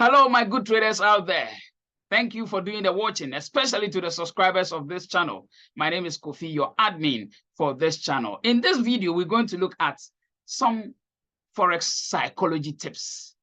Hello, my good traders out there. Thank you for doing the watching, especially to the subscribers of this channel. My name is Kofi, your admin for this channel. In this video, we're going to look at some Forex psychology tips.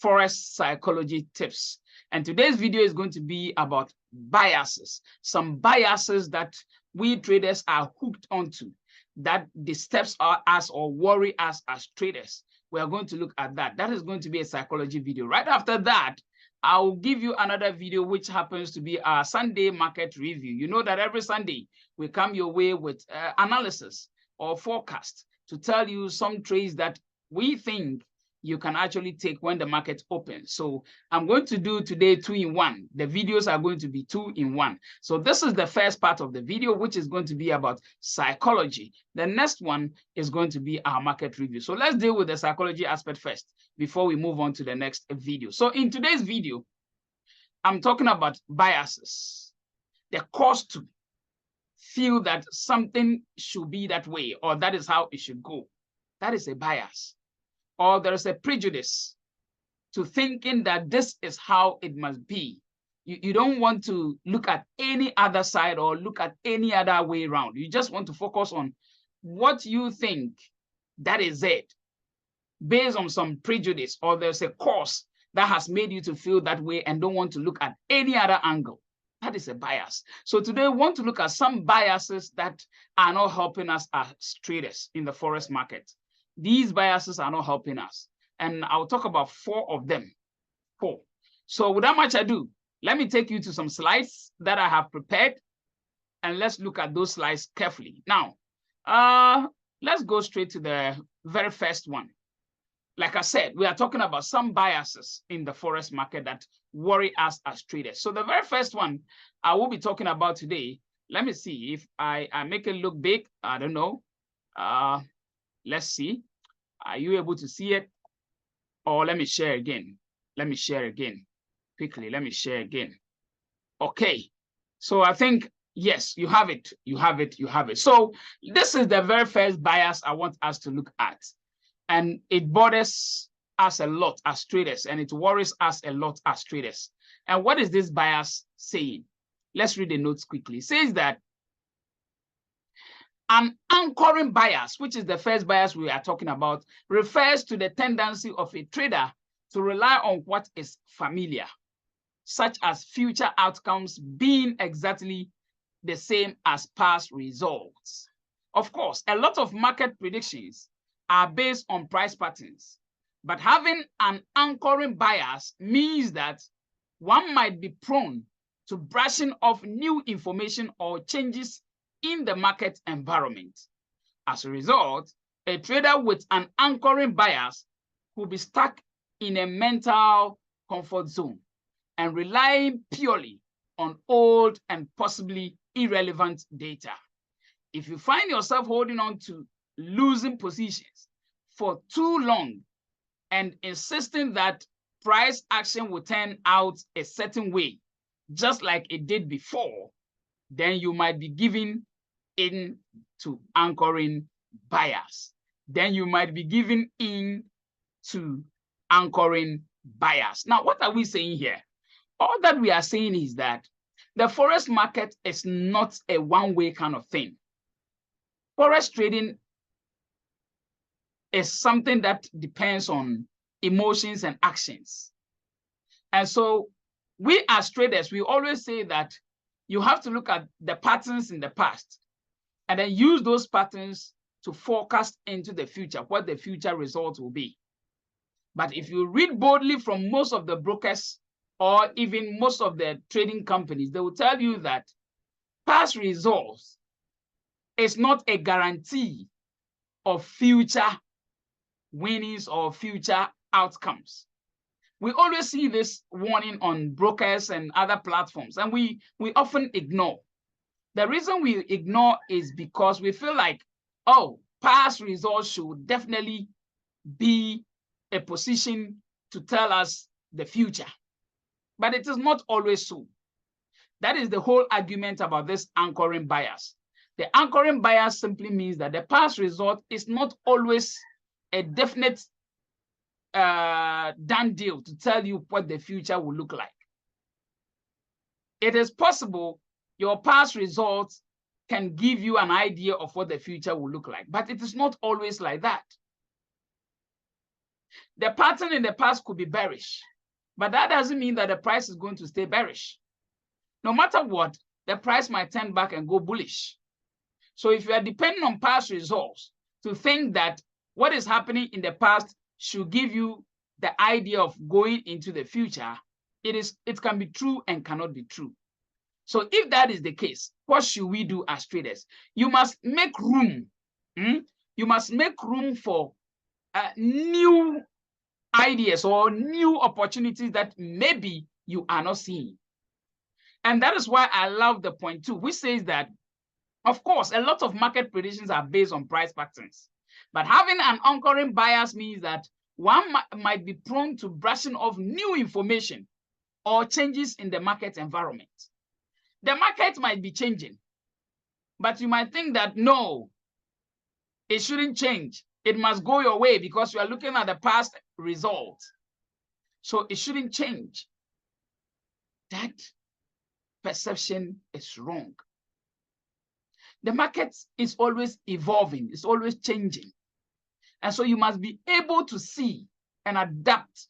Forex psychology tips. And today's video is going to be about biases. Some biases that we traders are hooked onto, that disturbs us or worry us as traders. We are going to look at that. That is going to be a psychology video. Right after that, I'll give you another video which happens to be our Sunday market review. You know that every Sunday we come your way with analysis or forecast to tell you some trades that we think you can actually take when the market opens. So I'm going to do today 2-in-1. The videos are going to be 2-in-1. So this is the first part of the video, which is going to be about psychology. The next one is going to be our market review. So let's deal with the psychology aspect first before we move on to the next video. So in today's video, I'm talking about biases, the cause to feel that something should be that way or that is how it should go. That is a bias. Or there is a prejudice to thinking that this is how it must be. You don't want to look at any other side or look at any other way around. You just want to focus on what you think that is it, based on some prejudice, or there's a cause that has made you to feel that way and don't want to look at any other angle. That is a bias. So today we want to look at some biases that are not helping us as traders in the forex market. These biases are not helping us. And I'll talk about 4 of them. 4. So without much ado, let me take you to some slides that I have prepared. And let's look at those slides carefully. Now, let's go straight to the very first one. Like I said, we are talking about some biases in the forex market that worry us as traders. So the very first one I will be talking about today, let me see if I make it look big. I don't know. Let's see. Are you able to see it? Or let me share again. Let me share again. Quickly, let me share again. Okay. So I think, yes, you have it. You have it. You have it. So this is the very first bias I want us to look at. And it bothers us a lot as traders, and it worries us a lot as traders. And what is this bias saying? Let's read the notes quickly. It says that an anchoring bias, which is the first bias we are talking about, refers to the tendency of a trader to rely on what is familiar, such as future outcomes being exactly the same as past results. Of course, a lot of market predictions are based on price patterns, but having an anchoring bias means that one might be prone to brushing off new information or changes in the market environment. As a result, a trader with an anchoring bias will be stuck in a mental comfort zone and relying purely on old and possibly irrelevant data. If you find yourself holding on to losing positions for too long and insisting that price action will turn out a certain way, just like it did before, then you might be giving in to anchoring bias. Then you might be giving in to anchoring bias. Now, what are we saying here? All that we are saying is that the forex market is not a one-way kind of thing. Forex trading is something that depends on emotions and actions. And so we as traders, we always say that you have to look at the patterns in the past and then use those patterns to forecast into the future, what the future results will be. But if you read boldly from most of the brokers or even most of the trading companies, they will tell you that past results is not a guarantee of future winnings or future outcomes. We always see this warning on brokers and other platforms, and we often ignore. The reason we ignore is because we feel like, oh, past results should definitely be a position to tell us the future. But it is not always so. That is the whole argument about this anchoring bias. The anchoring bias simply means that the past result is not always a definite done deal to tell you what the future will look like. It is possible your past results can give you an idea of what the future will look like, but it is not always like that. The pattern in the past could be bearish, but that doesn't mean that the price is going to stay bearish. No matter what, the price might turn back and go bullish. So if you are depending on past results to think that what is happening in the past should give you the idea of going into the future, it can be true and cannot be true. So if that is the case, what should we do as traders? You must make room. You must make room for new ideas or new opportunities that maybe you are not seeing. And that is why I love the point 2, which says that, of course, a lot of market predictions are based on price patterns. But having an anchoring bias means that one might be prone to brushing off new information or changes in the market environment. The market might be changing, but you might think that, no, it shouldn't change. It must go your way because you are looking at the past results. So it shouldn't change. That perception is wrong. The market is always evolving. It's always changing. And so you must be able to see and adapt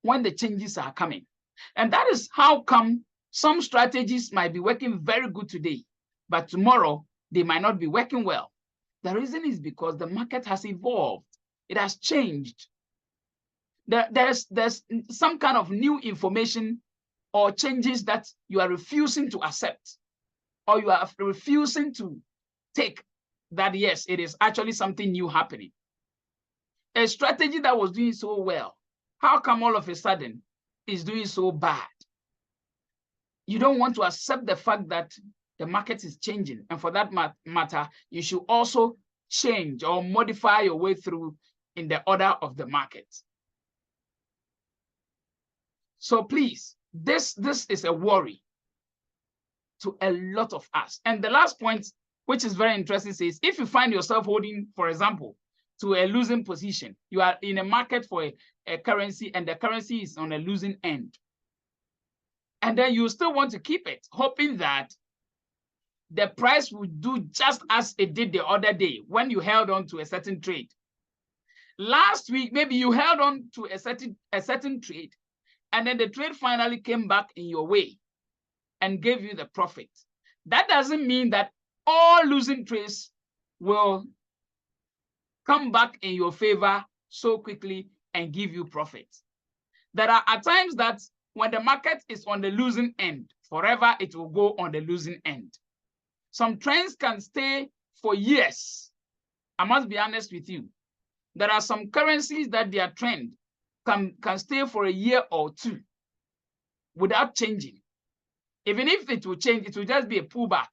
when the changes are coming. And that is how come some strategies might be working very good today, but tomorrow they might not be working well. The reason is because the market has evolved. It has changed. There's some kind of new information or changes that you are refusing to accept, or you are refusing to take that, yes, it is actually something new happening. A strategy that was doing so well, how come all of a sudden is doing so bad? You don't want to accept the fact that the market is changing. And for that matter, you should also change or modify your way through in the order of the market. So please, this is a worry to a lot of us. And the last point, which is very interesting, says if you find yourself holding, for example, to a losing position, you are in a market for a currency and the currency is on a losing end. And then you still want to keep it, hoping that the price will do just as it did the other day when you held on to a certain trade. Last week, maybe you held on to a certain trade, and then the trade finally came back in your way and gave you the profit. That doesn't mean that all losing trades will come back in your favor so quickly and give you profit. There are at times that when the market is on the losing end, forever it will go on the losing end. Some trends can stay for years. I must be honest with you. There are some currencies that their trend can stay for a year or two without changing. Even if it will change, it will just be a pullback,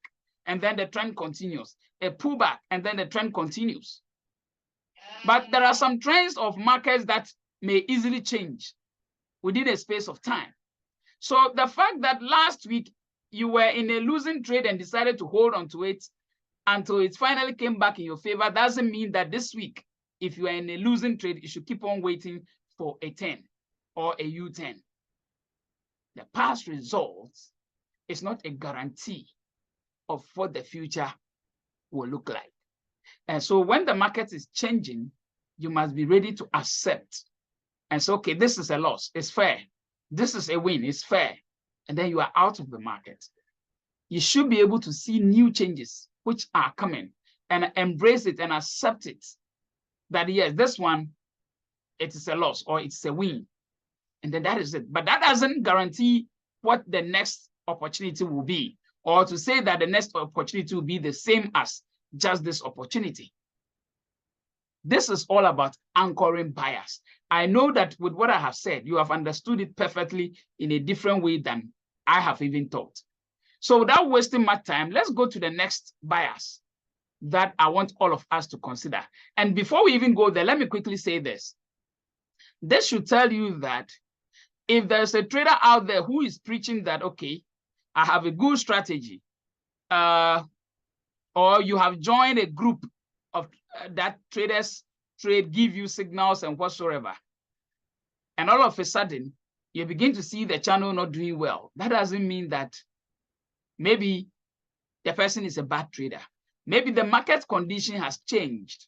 and then the trend continues. A pullback, and then the trend continues. But there are some trends of markets that may easily change within a space of time. So the fact that last week you were in a losing trade and decided to hold on to it until it finally came back in your favor doesn't mean that this week, if you are in a losing trade, you should keep on waiting for a 10 or a U10. The past results is not a guarantee of what the future will look like. And so when the market is changing, you must be ready to accept and say, okay, this is a loss, it's fair. This is a win, it's fair. And then you are out of the market. You should be able to see new changes which are coming and embrace it and accept it. That yes, this one, it is a loss or it's a win. And then that is it. But that doesn't guarantee what the next opportunity will be, or to say that the next opportunity will be the same as just this opportunity. This is all about anchoring bias. I know that with what I have said, you have understood it perfectly in a different way than I have even thought. So without wasting my time, let's go to the next bias that I want all of us to consider. And before we even go there, let me quickly say this. This should tell you that if there's a trader out there who is preaching that, okay, I have a good strategy, or you have joined a group of that traders trade, give you signals and whatsoever, and all of a sudden, you begin to see the channel not doing well. That doesn't mean that maybe the person is a bad trader. Maybe the market condition has changed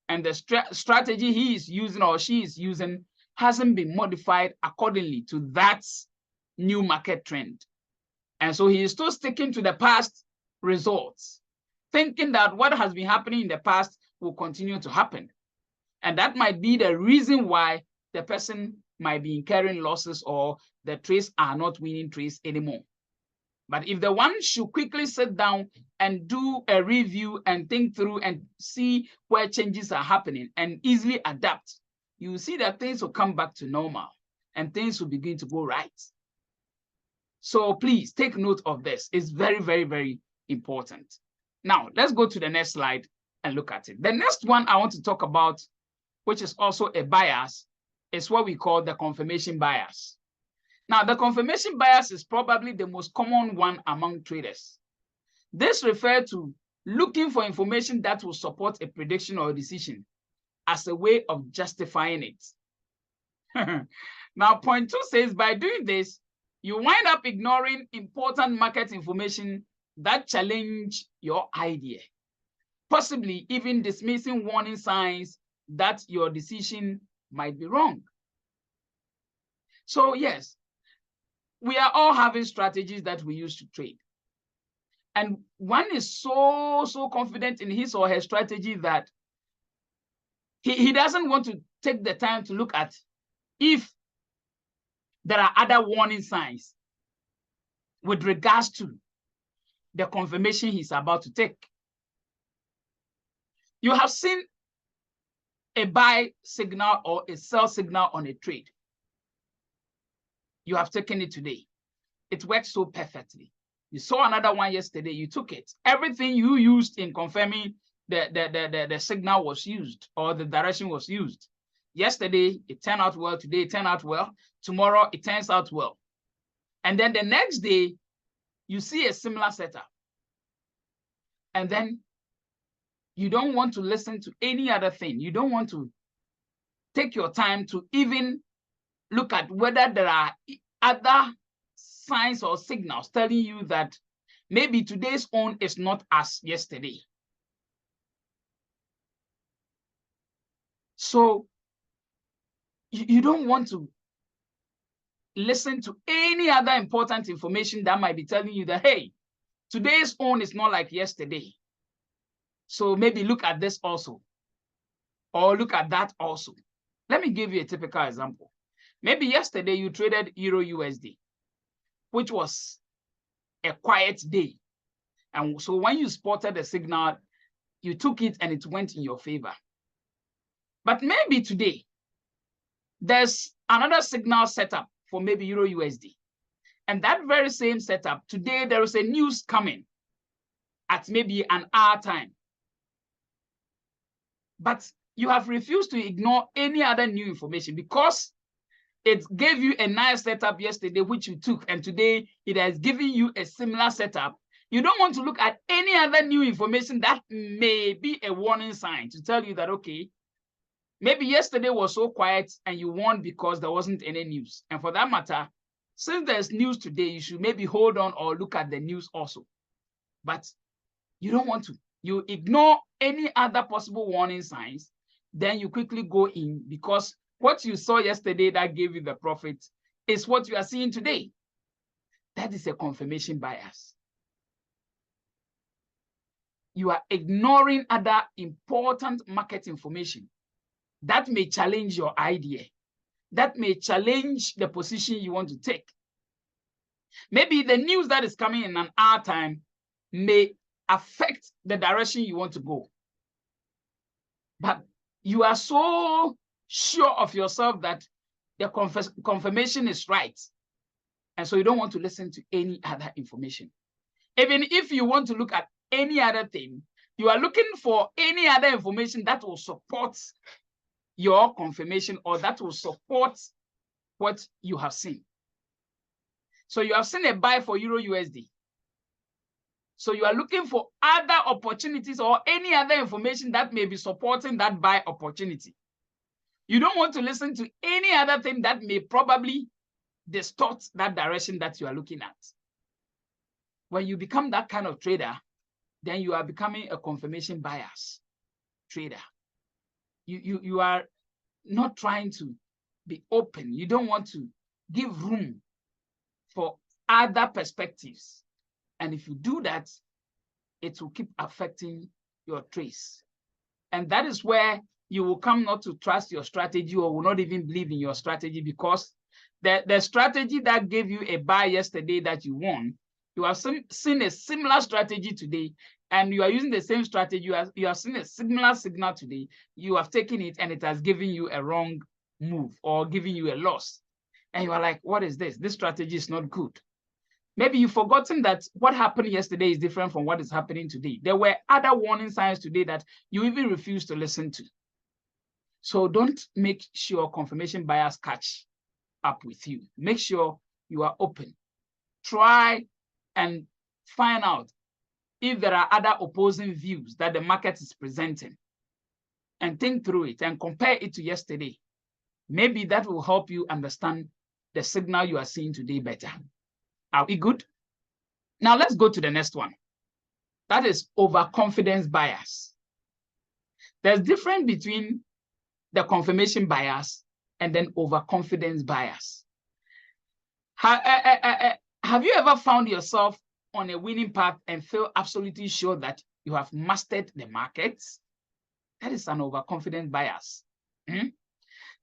and the strategy he is using or she is using hasn't been modified accordingly to that new market trend. And so he is still sticking to the past results, thinking that what has been happening in the past will continue to happen. And that might be the reason why the person might be incurring losses or the trades are not winning trades anymore. But if the one should quickly sit down and do a review and think through and see where changes are happening and easily adapt, you will see that things will come back to normal and things will begin to go right. So please take note of this. It's very, very, very important. Now, let's go to the next slide and look at it. The next one I want to talk about, which is also a bias, is what we call the confirmation bias. Now, the confirmation bias is probably the most common one among traders. This refers to looking for information that will support a prediction or a decision as a way of justifying it. Now, point 2 says, by doing this, you wind up ignoring important market information that challenge your idea, possibly even dismissing warning signs that your decision might be wrong. So yes, we are all having strategies that we use to trade. And one is so confident in his or her strategy that he doesn't want to take the time to look at if there are other warning signs with regards to the confirmation he's about to take. You have seen a buy signal or a sell signal on a trade. You have taken it today. It works so perfectly. You saw another one yesterday, you took it. Everything you used in confirming the signal was used or the direction was used. Yesterday, it turned out well. Today, it turned out well. Tomorrow, it turns out well. And then the next day, you see a similar setup. And then you don't want to listen to any other thing. You don't want to take your time to even look at whether there are other signs or signals telling you that maybe today's own is not as yesterday. So you don't want to listen to any other important information that might be telling you that, hey, today's own is not like yesterday. So maybe look at this also, or look at that also. Let me give you a typical example. Maybe yesterday you traded Euro USD, which was a quiet day. And so when you spotted the signal, you took it and it went in your favor. But maybe today, there's another signal setup for maybe Euro USD. And that very same setup, today there is a news coming at maybe an hour time. But you have refused to ignore any other new information because it gave you a nice setup yesterday, which you took, and today it has given you a similar setup. You don't want to look at any other new information that may be a warning sign to tell you that, okay, maybe yesterday was so quiet and you won because there wasn't any news. And for that matter, since there's news today, you should maybe hold on or look at the news also. But you don't want to. You ignore any other possible warning signs, then you quickly go in because what you saw yesterday that gave you the profit is what you are seeing today. That is a confirmation bias. You are ignoring other important market information that may challenge your idea, that may challenge the position you want to take. Maybe the news that is coming in an hour time may affect the direction you want to go. But you are so sure of yourself that the confirmation is right. And so you don't want to listen to any other information. Even if you want to look at any other thing, you are looking for any other information that will support your confirmation or that will support what you have seen. So you have seen a buy for Euro USD. So you are looking for other opportunities or any other information that may be supporting that buy opportunity. You don't want to listen to any other thing that may probably distort that direction that you are looking at. When you become that kind of trader, then you are becoming a confirmation bias trader. You are not trying to be open. You don't want to give room for other perspectives. And if you do that, it will keep affecting your trades. And that is where you will come not to trust your strategy or will not even believe in your strategy, because the strategy that gave you a buy yesterday that you won, you have seen a similar strategy today, and you are using the same strategy. You have seen a similar signal today. You have taken it and it has given you a wrong move or giving you a loss. And you are like, what is this? This strategy is not good. Maybe you've forgotten that what happened yesterday is different from what is happening today. There were other warning signs today that you even refuse to listen to. So don't make sure confirmation bias catch up with you. Make sure you are open. Try and find out if there are other opposing views that the market is presenting, and think through it and compare it to yesterday. Maybe that will help you understand the signal you are seeing today better. Are we good? Now let's go to the next one. That is overconfidence bias. There's a difference between the confirmation bias and then overconfidence bias. Have you ever found yourself on a winning path and feel absolutely sure that you have mastered the markets? That is an overconfidence bias.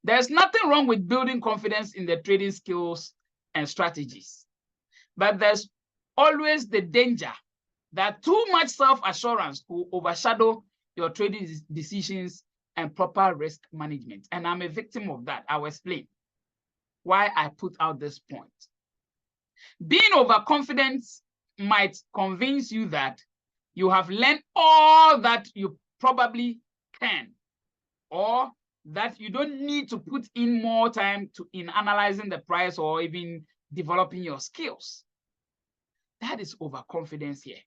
There's nothing wrong with building confidence in the trading skills and strategies, but there's always the danger that too much self-assurance will overshadow your trading decisions and proper risk management. And I'm a victim of that. I'll explain why I put out this point. Being overconfident might convince you that you have learned all that you probably can, or that you don't need to put in more time in analyzing the price or even developing your skills. That is overconfidence here.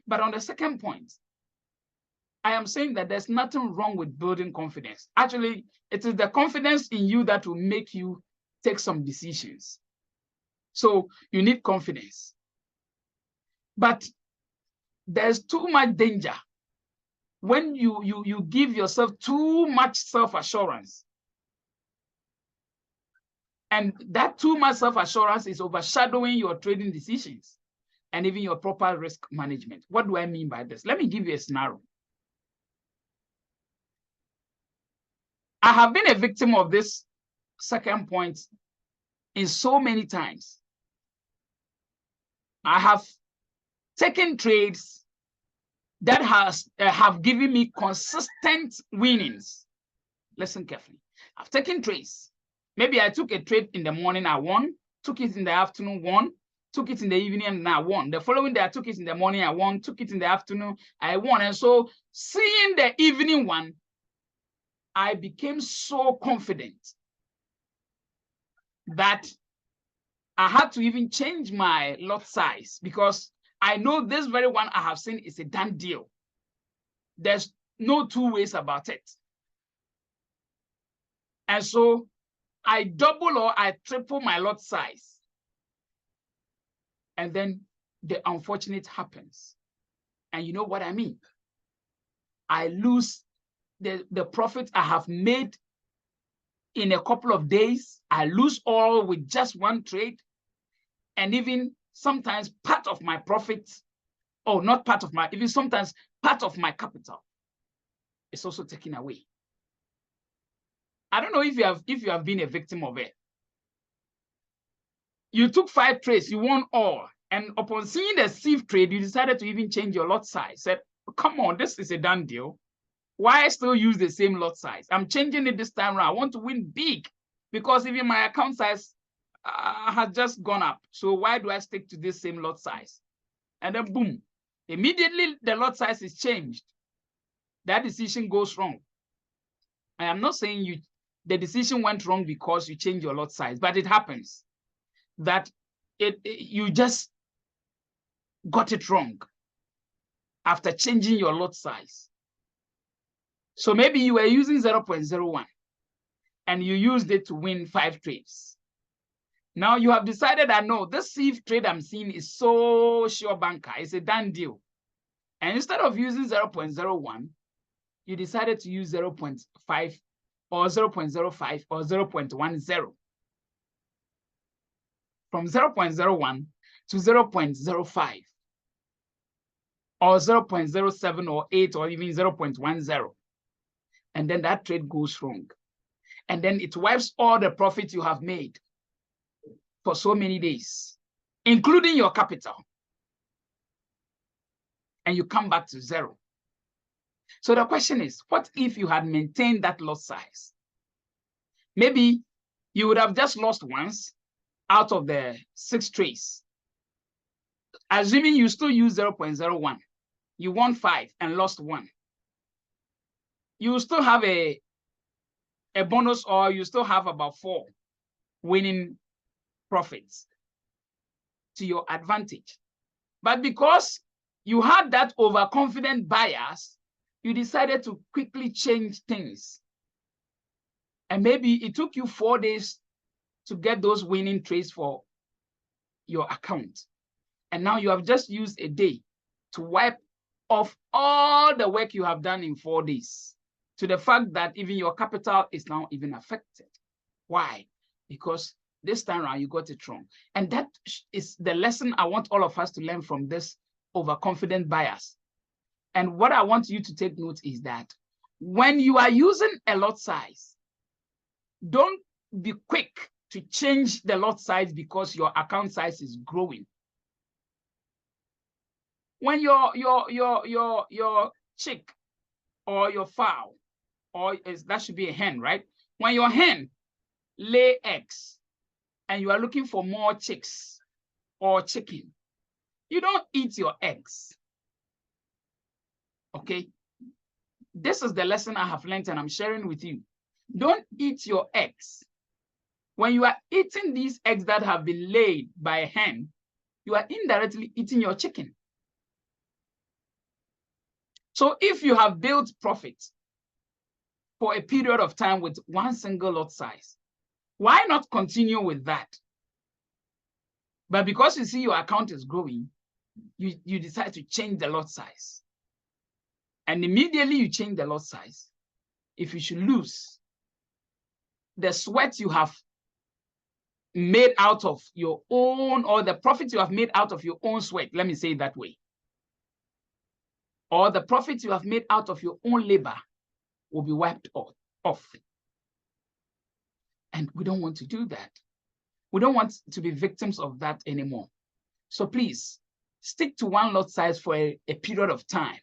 But on the second point, I am saying that there's nothing wrong with building confidence. Actually, it is the confidence in you that will make you take some decisions. So you need confidence. But there's too much danger when you give yourself too much self-assurance. And that too much self-assurance is overshadowing your trading decisions and even your proper risk management. What do I mean by this? Let me give you a scenario. I have been a victim of this second point in so many times. I have taken trades that have given me consistent winnings. Listen carefully. I've taken trades. Maybe I took a trade in the morning, I won. Took it in the afternoon, won. Took it in the evening, and I won. The following day, I took it in the morning, I won. Took it in the afternoon, I won. And so, seeing the evening one, I became so confident that I had to even change my lot size, because I know this very one I have seen is a done deal. There's no two ways about it. And so I double or I triple my lot size. And then the unfortunate happens. And you know what I mean? I lose the profit I have made in a couple of days. I lose all with just one trade. And even sometimes part of my profit, or not part of my, even sometimes part of my capital is also taken away. I don't know if you have been a victim of it. You took 5 trades, you won all. And upon seeing the sieve trade, you decided to even change your lot size. Said, come on, this is a done deal. Why still use the same lot size? I'm changing it this time around. I want to win big, because even my account size has just gone up. So why do I stick to this same lot size? And then boom, immediately the lot size is changed. That decision goes wrong. I am not saying the decision went wrong because you changed your lot size, but it happens that you just got it wrong after changing your lot size. So maybe you were using 0.01 and you used it to win 5 trades. Now you have decided that no, this safe trade I'm seeing is so sure banker, it's a done deal. And instead of using 0.01, you decided to use 0.5 or 0.05 or 0.10. From 0.01 to 0.05 or 0.07 or 8 or even 0.10. And then that trade goes wrong. And then it wipes all the profit you have made for so many days, including your capital. And you come back to 0. So the question is, what if you had maintained that lot size? Maybe you would have just lost once out of the 6 trades. Assuming you still use 0.01, you won 5 and lost 1. You still have a bonus, or you still have about 4 winning profits to your advantage. But because you had that overconfident bias, you decided to quickly change things. And maybe it took you 4 days to get those winning trades for your account. And now you have just used a day to wipe off all the work you have done in 4 days, to the fact that even your capital is now even affected. Why? Because this time around you got it wrong. And that is the lesson I want all of us to learn from this overconfident bias. And what I want you to take note is that when you are using a lot size, don't be quick to change the lot size because your account size is growing. When your chick or your fowl, or that should be a hen, right? When your hen lay eggs and you are looking for more chicks or chicken, you don't eat your eggs. Okay? This is the lesson I have learned and I'm sharing with you. Don't eat your eggs. When you are eating these eggs that have been laid by a hen, you are indirectly eating your chicken. So if you have built profit for a period of time with one single lot size, why not continue with that? But because you see your account is growing, you decide to change the lot size. And immediately you change the lot size. If you should lose, the sweat you have made out of your own, or the profit you have made out of your own sweat, let me say it that way, or the profit you have made out of your own labor will be wiped off. And we don't want to do that. We don't want to be victims of that anymore. So please, stick to one lot size for a period of time.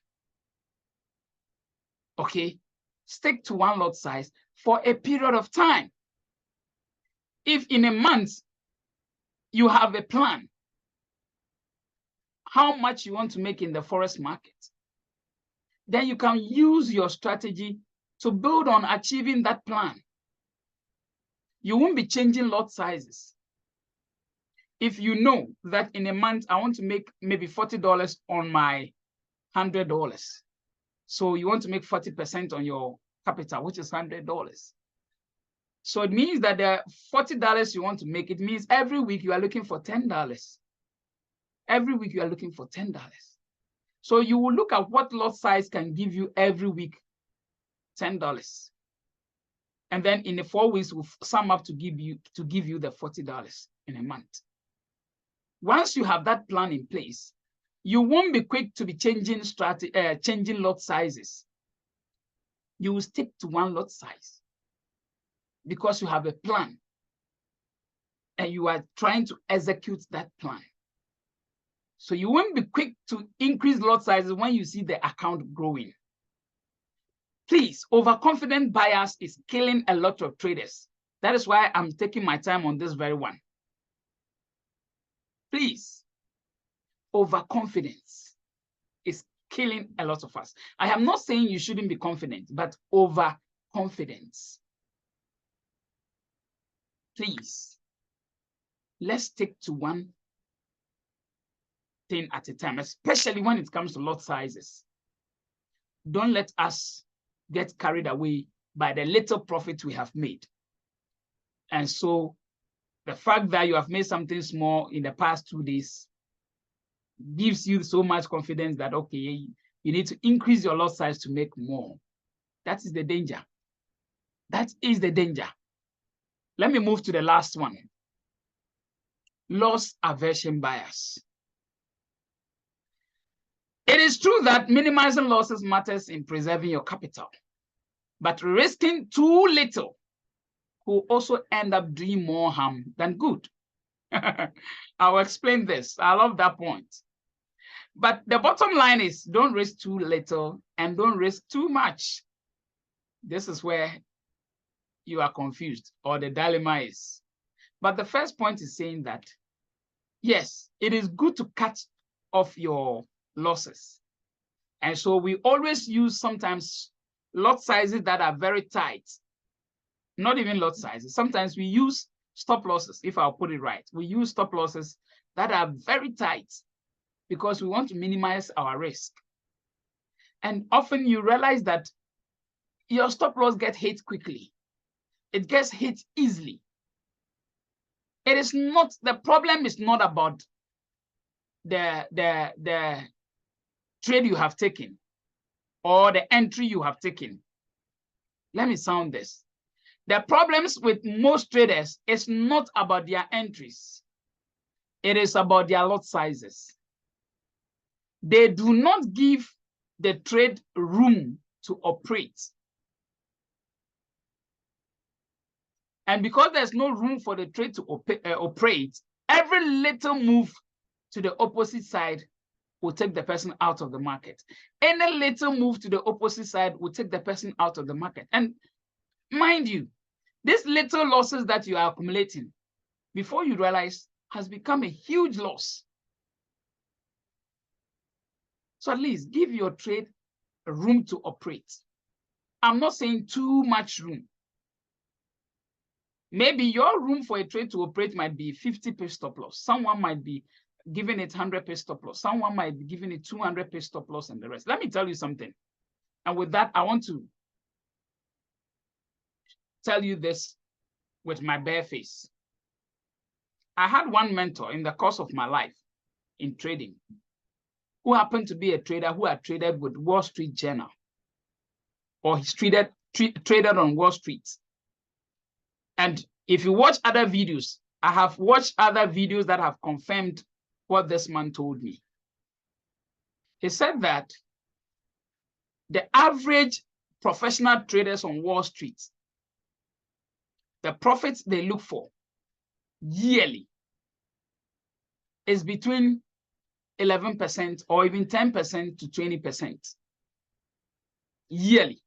Okay? Stick to one lot size for a period of time. If in a month you have a plan, how much you want to make in the Forex market, then you can use your strategy to build on achieving that plan. You won't be changing lot sizes. If you know that in a month, I want to make maybe $40 on my $100. So you want to make 40% on your capital, which is $100. So it means that the $40 you want to make, it means every week you are looking for $10. Every week you are looking for $10. So you will look at what lot size can give you every week $10. And then in the 4 weeks, we'll sum up to give you the $40 in a month. Once you have that plan in place, you won't be quick to be changing lot sizes. You will stick to one lot size because you have a plan and you are trying to execute that plan. So you won't be quick to increase lot sizes when you see the account growing. Please, overconfident bias is killing a lot of traders. That is why I'm taking my time on this very one. Please, overconfidence is killing a lot of us. I am not saying you shouldn't be confident, but overconfidence. Please, let's stick to one thing at a time, especially when it comes to lot sizes. Don't let us get carried away by the little profit we have made. And so the fact that you have made something small in the past 2 days gives you so much confidence that, okay, you need to increase your lot size to make more. That is the danger. That is the danger. Let me move to the last one. Loss aversion bias. It is true that minimizing losses matters in preserving your capital, but risking too little will also end up doing more harm than good. I'll explain this. I love that point. But the bottom line is, don't risk too little and don't risk too much. This is where you are confused, or the dilemma is. But the first point is saying that, yes, it is good to cut off your losses. And so we always use sometimes lot sizes that are very tight. Not even lot sizes. Sometimes we use stop losses, if I'll put it right. We use stop losses that are very tight because we want to minimize our risk. And often you realize that your stop loss gets hit quickly. It gets hit easily. It is not, the problem is not about the trade you have taken or the entry you have taken. Let me sound this. The problems with most traders is not about their entries. It is about their lot sizes. They do not give the trade room to operate. And because there's no room for the trade to operate, every little move to the opposite side will take the person out of the market. Any little move to the opposite side will take the person out of the market. And mind you, these little losses that you are accumulating, before you realize, has become a huge loss. So at least give your trade room to operate. I'm not saying too much room. Maybe your room for a trade to operate might be 50 pip stop loss. Someone might be giving it 100 pip stop loss. Someone might be giving it 200 pip stop loss and the rest. Let me tell you something. And with that, I want to tell you this with my bare face. I had one mentor in the course of my life in trading who happened to be a trader who had traded with Wall Street Journal, or he's traded on Wall Street. And if you watch other videos, I have watched other videos that have confirmed what this man told me. He said that the average professional traders on Wall Street, the profits they look for yearly is between 11% or even 10% to 20% yearly.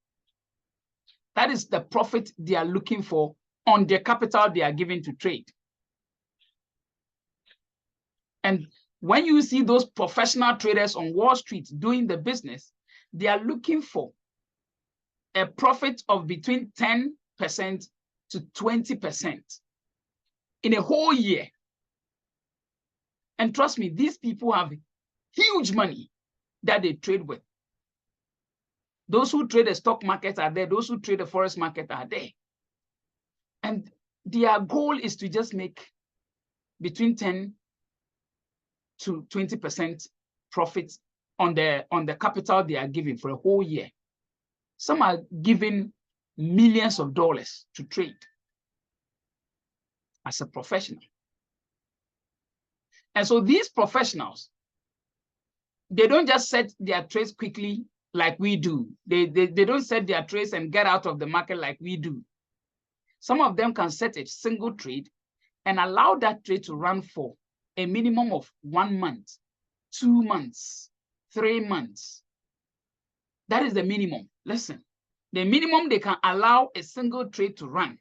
That is the profit they are looking for on the capital they are given to trade. And when you see those professional traders on Wall Street doing the business, they are looking for a profit of between 10% to 20% in a whole year. And trust me, these people have huge money that they trade with. Those who trade the stock market are there. Those who trade the Forex market are there. And their goal is to just make between 10 to 20% profits on the capital they are giving for a whole year. Some are giving millions of dollars to trade as a professional. And so these professionals, they don't just set their trades quickly like we do. They don't set their trades and get out of the market like we do. Some of them can set a single trade and allow that trade to run for a minimum of 1 month, 2 months, 3 months. That is the minimum. Listen, the minimum they can allow a single trade to run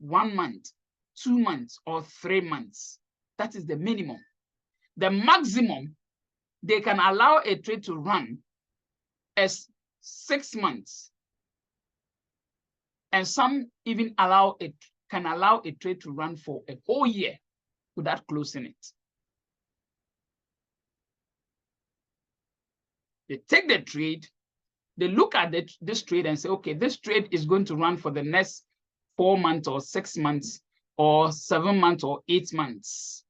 1 month, 2 months, or 3 months. That is the minimum. The maximum they can allow a trade to run is 6 months. And some even can allow a trade to run for a whole year without closing it. They take the trade, they look at this trade and say, okay, this trade is going to run for the next 4 months or 6 months or 7 months or 8 months.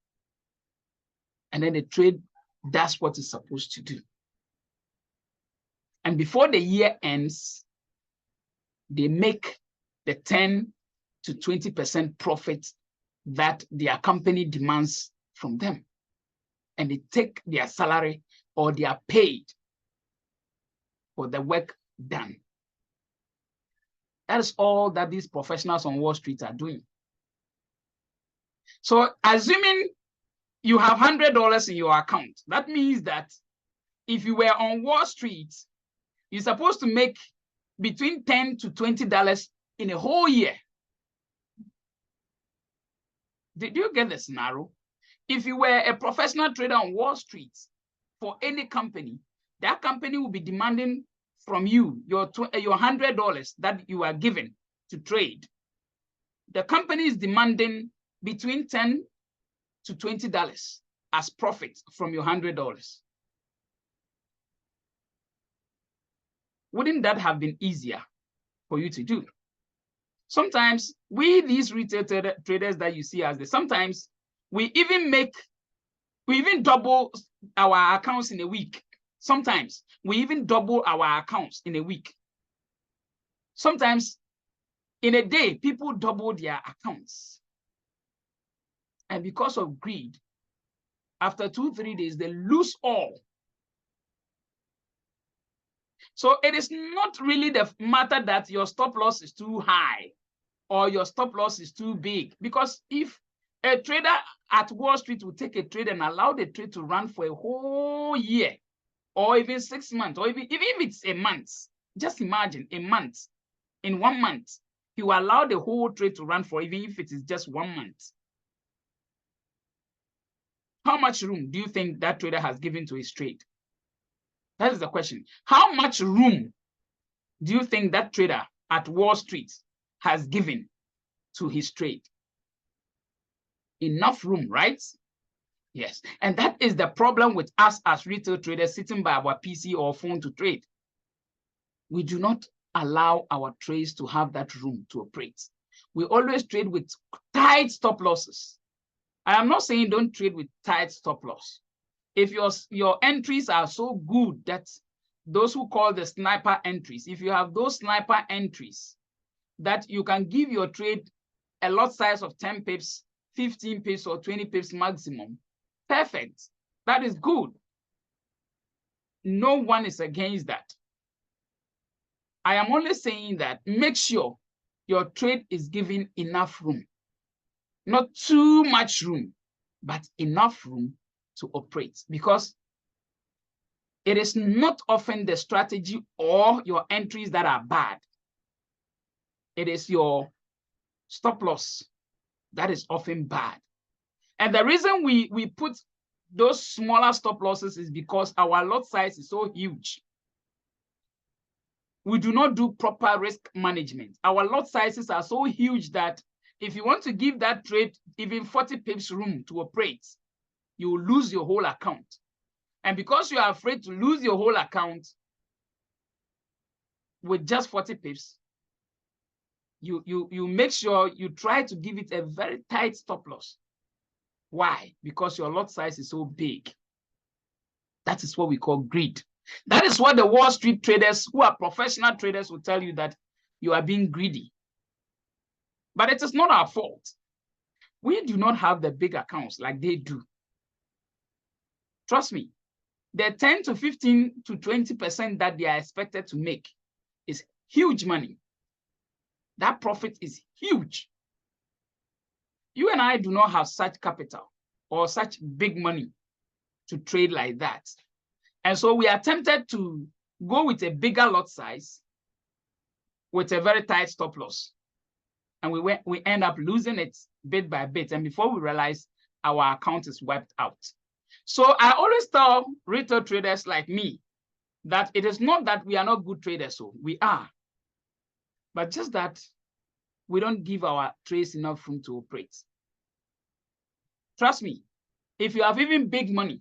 And then the trade does what it's supposed to do. And before the year ends, they make the 10 to 20% profit that their company demands from them. And they take their salary or they are paid for the work done. That is all that these professionals on Wall Street are doing. So assuming you have $100 in your account, that means that if you were on Wall Street, you're supposed to make between $10 to $20 in a whole year. Did you get the scenario? If you were a professional trader on Wall Street for any company, that company will be demanding from you your $100 that you are given to trade. The company is demanding between $10 to $20 as profit from your $100. Wouldn't that have been easier for you to do? Sometimes these retail traders that you see sometimes we even double our accounts in a week. Sometimes we even double our accounts in a week. Sometimes in a day, people double their accounts. And because of greed, after 2-3 days, they lose all. So it is not really the matter that your stop loss is too high or your stop loss is too big. Because if a trader at Wall Street will take a trade and allow the trade to run for a whole year, or even 6 months, or even if it's a month, just imagine a month. In 1 month, he will allow the whole trade to run for even if it is just 1 month. How much room do you think that trader has given to his trade? That is the question. How much room do you think that trader at Wall Street has given to his trade? Enough room, right? Yes. And that is the problem with us as retail traders sitting by our PC or phone to trade. We do not allow our trades to have that room to operate. We always trade with tight stop losses. I am not saying don't trade with tight stop loss. If your entries are so good that those who call the sniper entries, if you have those sniper entries that you can give your trade a lot size of 10 pips, 15 pips, or 20 pips maximum, perfect. That is good. No one is against that. I am only saying that make sure your trade is given enough room. Not too much room, but enough room to operate, because it is not often the strategy or your entries that are bad. It is your stop loss that is often bad. And the reason we put those smaller stop losses is because our lot size is so huge. We do not do proper risk management. Our lot sizes are so huge that if you want to give that trade even 40 pips room to operate, you will lose your whole account. And because you are afraid to lose your whole account with just 40 pips, you make sure you try to give it a very tight stop loss. Why? Because your lot size is so big. That is what we call greed. That is what the Wall Street traders who are professional traders will tell you, that you are being greedy. But it is not our fault. We do not have the big accounts like they do. Trust me, the 10 to 15 to 20% that they are expected to make is huge money. That profit is huge. You and I do not have such capital or such big money to trade like that. And so we are tempted to go with a bigger lot size with a very tight stop loss. And we end up losing it bit by bit. And before we realize, our account is wiped out. So I always tell retail traders like me that it is not that we are not good traders, so we are. But just that we don't give our trades enough room to operate. Trust me, if you have even big money,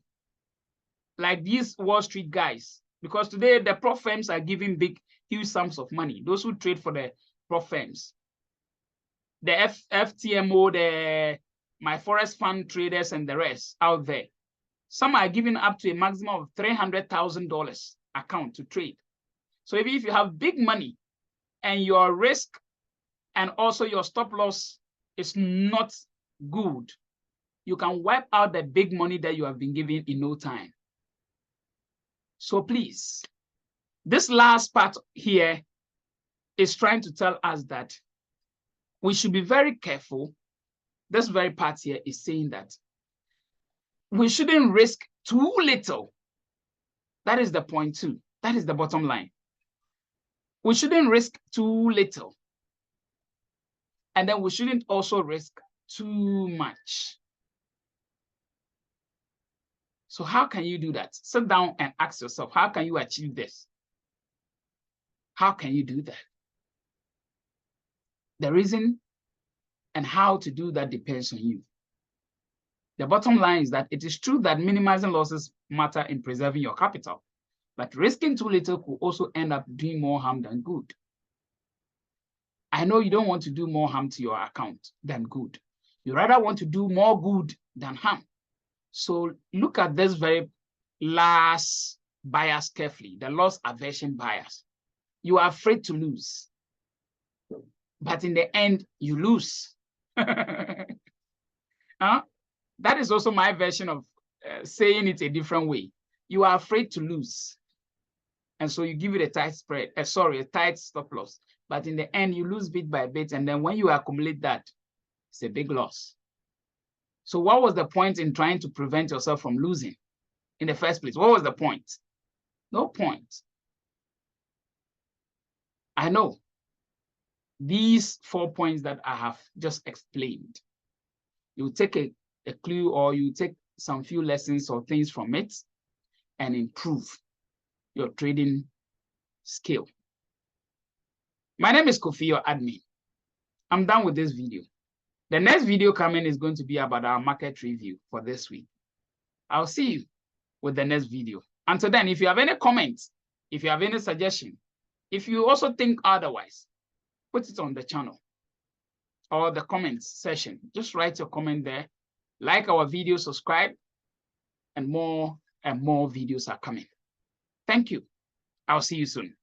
like these Wall Street guys, because today the prop firms are giving huge sums of money, those who trade for the prop firms, the FTMO, my Forex fund traders and the rest out there. Some are giving up to a maximum of $300,000 account to trade. So even if you have big money and your risk and also your stop loss is not good, you can wipe out the big money that you have been given in no time. So please, this last part here is trying to tell us that we should be very careful. This very part here is saying that we shouldn't risk too little. That is the point too. That is the bottom line. We shouldn't risk too little. And then we shouldn't also risk too much. So how can you do that? Sit down and ask yourself, how can you achieve this? How can you do that? The reason and how to do that depends on you. The bottom line is that it is true that minimizing losses matter in preserving your capital, but risking too little could also end up doing more harm than good. I know you don't want to do more harm to your account than good. You rather want to do more good than harm. So look at this very last bias carefully, the loss aversion bias. You are afraid to lose, but in the end, you lose. Huh? That is also my version of saying it a different way. You are afraid to lose. And so you give it a tight spread, a tight stop loss. But in the end, you lose bit by bit. And then when you accumulate that, it's a big loss. So what was the point in trying to prevent yourself from losing in the first place? What was the point? No point. I know these 4 points that I have just explained, you take a clue or you take some few lessons or things from it and improve your trading skill. My name is Kofi, your admin. I'm done with this video. The next video coming is going to be about our market review for this week. I'll see you with the next video. Until then, if you have any comments, if you have any suggestion, if you also think otherwise, put it on the channel or the comments section. Just write your comment there. Like our video, subscribe, and more videos are coming. Thank you. I'll see you soon.